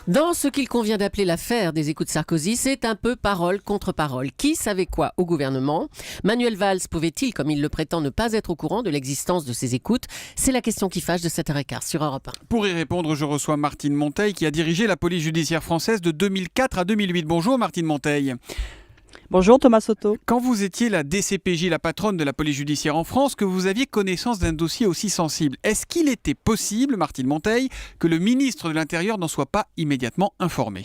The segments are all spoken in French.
Dans ce qu'il convient d'appeler l'affaire des écoutes Sarkozy, c'est un peu parole contre parole. Qui savait quoi au gouvernement ? Manuel Valls pouvait-il, comme il le prétend, ne pas être au courant de l'existence de ces écoutes ? C'est la question qui fâche de 7h15 sur Europe 1. Pour y répondre, je reçois Martine Monteil qui a dirigé la police judiciaire française de 2004 à 2008. Bonjour Martine Monteil. Bonjour Thomas Soto. Quand vous étiez la DCPJ, la patronne de la police judiciaire en France, que vous aviez connaissance d'un dossier aussi sensible, est-ce qu'il était possible, Martine Monteil, que le ministre de l'Intérieur n'en soit pas immédiatement informé ?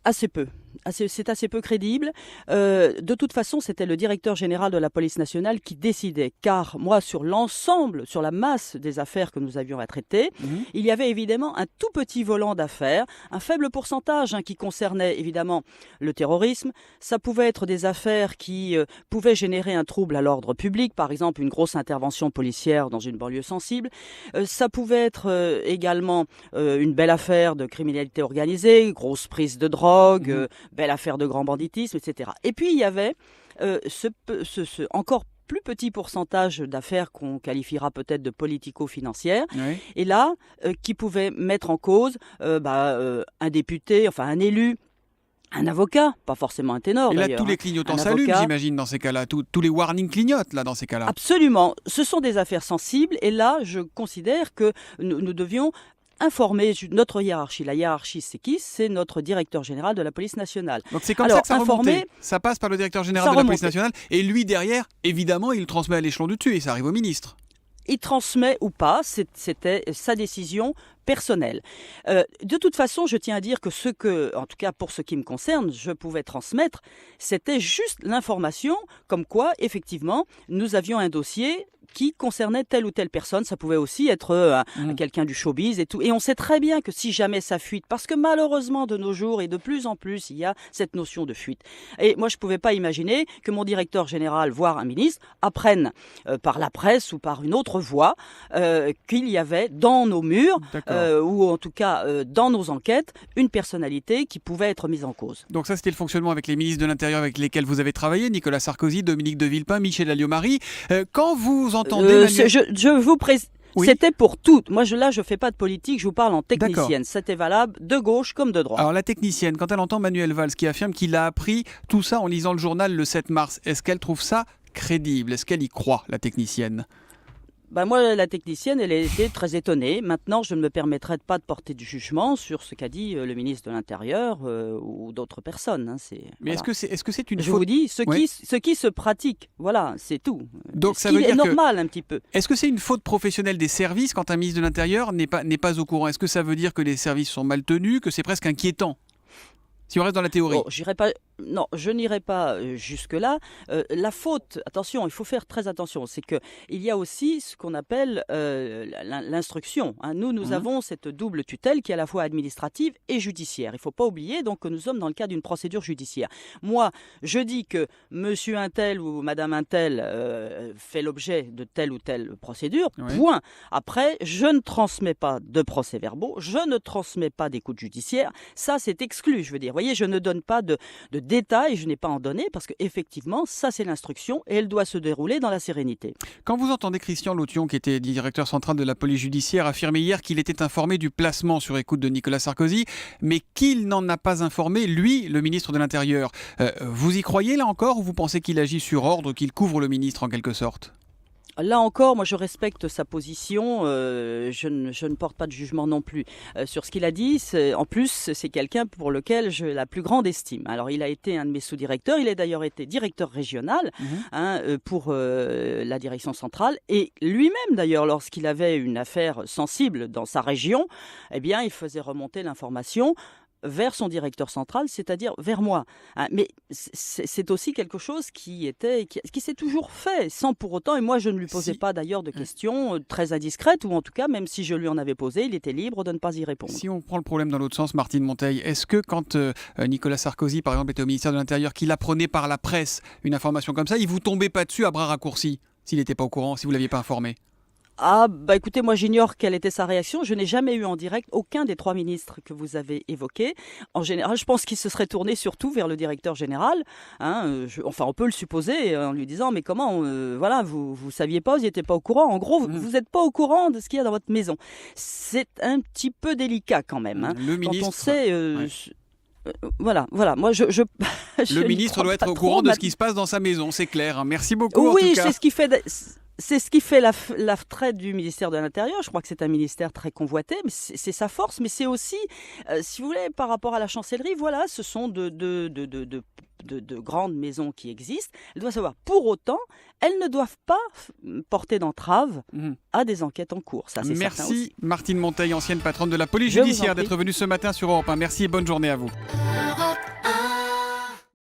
Assez peu. C'est assez peu crédible. De toute façon, c'était le directeur général de la police nationale qui décidait. Car moi, sur l'ensemble, sur la masse des affaires que nous avions à traiter, il y avait évidemment un tout petit volant d'affaires, un faible pourcentage qui concernait évidemment le terrorisme. Ça pouvait être des affaires qui pouvaient générer un trouble à l'ordre public, par exemple une grosse intervention policière dans une banlieue sensible. Ça pouvait être également une belle affaire de criminalité organisée, grosse prise de drogue, belle affaire de grand banditisme, etc. Et puis il y avait ce encore plus petit pourcentage d'affaires qu'on qualifiera peut-être de politico-financières, Oui. et là, qui pouvait mettre en cause un député, enfin un élu, un avocat, pas forcément un ténor Et là, d'ailleurs. tous les clignotants Un s'allument, avocat. j'imagine, dans ces cas-là. Tous les warnings clignotent, là, dans ces cas-là. Absolument. Ce sont des affaires sensibles, et là, je considère que nous devions informer notre hiérarchie. La hiérarchie, c'est qui ? C'est notre directeur général de la police nationale. Donc c'est comme Alors, ça que ça informer, remontait. Ça passe par le directeur général ça de la police remontait. nationale. Et lui, derrière, évidemment, il le transmet à l'échelon du dessus et ça arrive au ministre. Il transmet ou pas, c'était sa décision personnelle. De toute façon, je tiens à dire que en tout cas pour ce qui me concerne, je pouvais transmettre, c'était juste l'information comme quoi, effectivement, nous avions un dossier qui concernait telle ou telle personne. Ça pouvait aussi être quelqu'un du showbiz et tout. Et on sait très bien que si jamais ça fuite, parce que malheureusement de nos jours et de plus en plus, il y a cette notion de fuite. Et moi, je ne pouvais pas imaginer que mon directeur général, voire un ministre, apprenne par la presse ou par une autre voie qu'il y avait dans nos murs, ou en tout cas dans nos enquêtes, une personnalité qui pouvait être mise en cause. Donc ça, c'était le fonctionnement avec les ministres de l'Intérieur avec lesquels vous avez travaillé, Nicolas Sarkozy, Dominique de Villepin, Michel Alliot-Marie. Quand vous entendez... Je vous précise... Oui. C'était pour tout. Moi, je fais pas de politique, je vous parle en technicienne. D'accord. C'était valable de gauche comme de droite. Alors la technicienne, quand elle entend Manuel Valls qui affirme qu'il a appris tout ça en lisant le journal le 7 mars, est-ce qu'elle trouve ça crédible ? Est-ce qu'elle y croit, la technicienne ? Moi, la technicienne, elle a été très étonnée. Maintenant, je ne me permettrai pas de porter du jugement sur ce qu'a dit le ministre de l'Intérieur ou d'autres personnes. Mais voilà. est-ce que c'est une Je faute... vous dis, ce Oui. qui se pratique, voilà, c'est tout. Donc, ce ça qui veut est dire que- normal un petit peu. Est-ce que c'est une faute professionnelle des services quand un ministre de l'Intérieur n'est pas au courant ? Est-ce que ça veut dire que les services sont mal tenus, que c'est presque inquiétant ? Si on reste dans la théorie. Bon, non, je n'irai pas jusque-là. La faute, attention, il faut faire très attention, c'est qu'il y a aussi ce qu'on appelle l'instruction. Nous avons cette double tutelle qui est à la fois administrative et judiciaire. Il ne faut pas oublier donc que nous sommes dans le cadre d'une procédure judiciaire. Moi, je dis que monsieur Untel ou madame Untel fait l'objet de telle ou telle procédure, Oui. point. Après, je ne transmets pas de procès-verbaux, je ne transmets pas d'écoute judiciaire. Ça, c'est exclu, je veux dire. Vous voyez, je ne donne pas de détails, je n'ai pas à en donner parce qu'effectivement, ça c'est l'instruction et elle doit se dérouler dans la sérénité. Quand vous entendez Christian Lotion, qui était directeur central de la police judiciaire, affirmer hier qu'il était informé du placement sur écoute de Nicolas Sarkozy, mais qu'il n'en a pas informé, lui, le ministre de l'Intérieur, vous y croyez là encore ou vous pensez qu'il agit sur ordre, qu'il couvre le ministre en quelque sorte ? Là encore, moi je respecte sa position, je ne porte pas de jugement non plus sur ce qu'il a dit. En plus, c'est quelqu'un pour lequel j'ai la plus grande estime. Alors il a été un de mes sous-directeurs, il a d'ailleurs été directeur régional pour la direction centrale. Et lui-même d'ailleurs, lorsqu'il avait une affaire sensible dans sa région, eh bien il faisait remonter l'information vers son directeur central, c'est-à-dire vers moi. Mais c'est aussi quelque chose qui s'est toujours fait, sans pour autant, et moi je ne lui posais pas d'ailleurs de questions très indiscrètes, ou en tout cas, même si je lui en avais posé, il était libre de ne pas y répondre. Si on prend le problème dans l'autre sens, Martine Monteil, est-ce que quand Nicolas Sarkozy, par exemple, était au ministère de l'Intérieur, qu'il apprenait par la presse une information comme ça, il vous tombait pas dessus à bras raccourcis, s'il n'était pas au courant, si vous ne l'aviez pas informé ? Ah, bah écoutez, moi j'ignore quelle était sa réaction. Je n'ai jamais eu en direct aucun des 3 ministres que vous avez évoqués. En général, je pense qu'il se serait tourné surtout vers le directeur général. Hein, enfin, on peut le supposer en lui disant, mais comment, voilà, vous saviez pas, vous n'étiez pas au courant. En gros, vous n'êtes pas au courant de ce qu'il y a dans votre maison. C'est un petit peu délicat quand même. Hein, Le quand ministre, on sait... ouais. Voilà. Moi, je je Le n'y ministre crois doit être pas au trop, courant de ce qui se passe dans sa maison, c'est clair. Hein. Merci beaucoup en oui, tout cas. c'est ce qui fait la traite du ministère de l'Intérieur. Je crois que c'est un ministère très convoité, mais c'est sa force, mais c'est aussi, si vous voulez, par rapport à la chancellerie, voilà, ce sont de grandes maisons qui existent. Elles doivent savoir, pour autant, elles ne doivent pas porter d'entrave à des enquêtes en cours. Ça, c'est certain aussi. Merci Martine Monteil, ancienne patronne de la police Je vous en judiciaire, prie. d'être venue ce matin sur Europe 1. Merci et bonne journée à vous.